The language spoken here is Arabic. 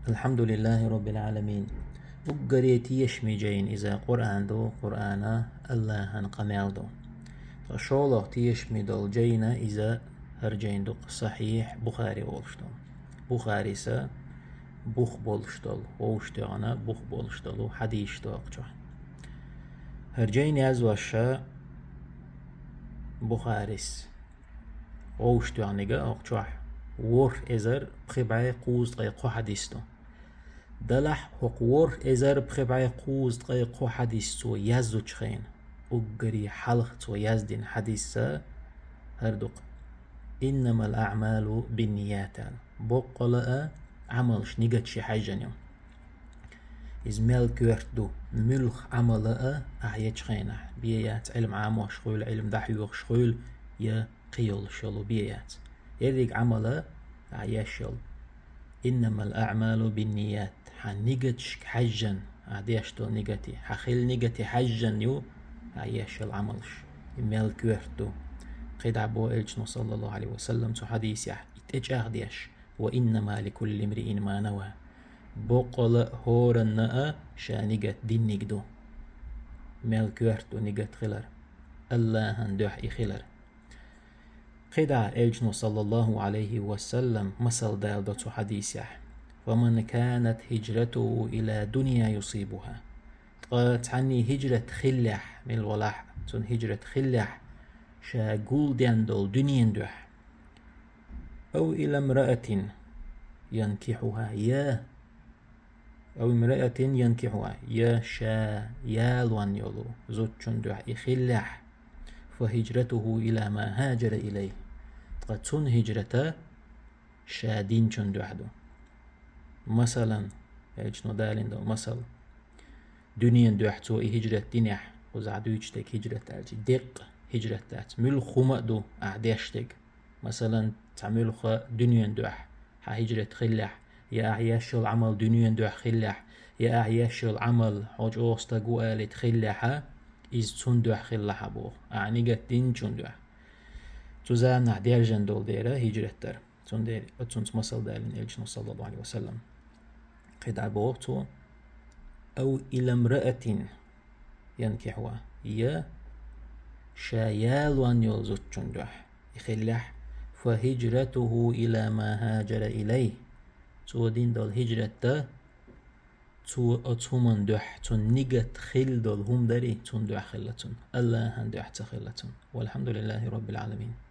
الحمد لله رب العالمين. وقريتي يشمي جين إذا قرآن دو قرآن الله هنقمال دو شولو تيشمي دول جينا إذا هرجين دو صحيح بخاري ولشتو بخاري سا بوخ بولشتول ووشتغنا بوخ بولشتولو حديث توقجو هرجين يزوشا بخاريس ووشتغنيغا أقجوح ور إزر بخبعي قوز غيقو حديثتو دلح حقور إزر بخبعي قوز غيقو حديثتو يزو تشخين أقري حلقتو يزدين حديثة هردوق إنما الأعمال بالنيات بقلاء عملش نيجاتشي حاجة إز مال كورتو ملخ عملاء أحيا خينة بيات علم عامو شغول علم دحيوغ شغول يا قيول شلو بيات يريق عملاء أحيا شل إنما الأعمال بالنيات حنيجاتش حجن عديشتو نيجاتي حخيل نيجاتي حجن يو أحيا شل عملش مال كورتو قيد عبو إلجنو صلى الله عليه وسلم تو حديث اتجاه ديش وإنما لكل امرئ ما نوى بقل هورنا شانيجت دين نجدو مال كورتو نيجت خلر الله هندوح خلر قيد إلجنو صلى الله عليه وسلم مثل دال تو حديث ومن كانت هجرته إلى دنيا يصيبها عني هجرة خلح من الولاح تون هجرة خلح شاقول ديان دول دنيا دوح أو إلى امرأة ينكحها يا أو امرأة ينكحها يا شا يالوان يولو زوجون دوح إخلح فهجرته إلى ما هاجر إليه قد تون هجرته شادين جون دوح دو مثلا يجنو دالين دو مثل دنيا دوح تو هجرة دينح وزعدو يجتك هجرة تالجي دق هجرة تات ملخو مقدو أعديشتك مثلا تعمل دنيا دوح هجرة خلح يا أعياش العمل دنيا دوح خلح يا أعياش العمل حوج أوستقو آلت خلحها إز تون دوح خلحها بو أعني قد دين تون دوح تزان نعدير جندول ديرا هجرة تر تون دير تون مثل دالين إلجنو صلى الله عليه وسلم قد عبوغتو أو إلى امرأة ينكحها يا شايال وان يلزو تشندوح يخلح فهجرته إلى ما هاجر إليه تو دين دول هجرة دا تو أتومن دوح تون نيجت خل دول هم داري تون دوح خلتون الله هن دوح تخلتون والحمد لله رب العالمين.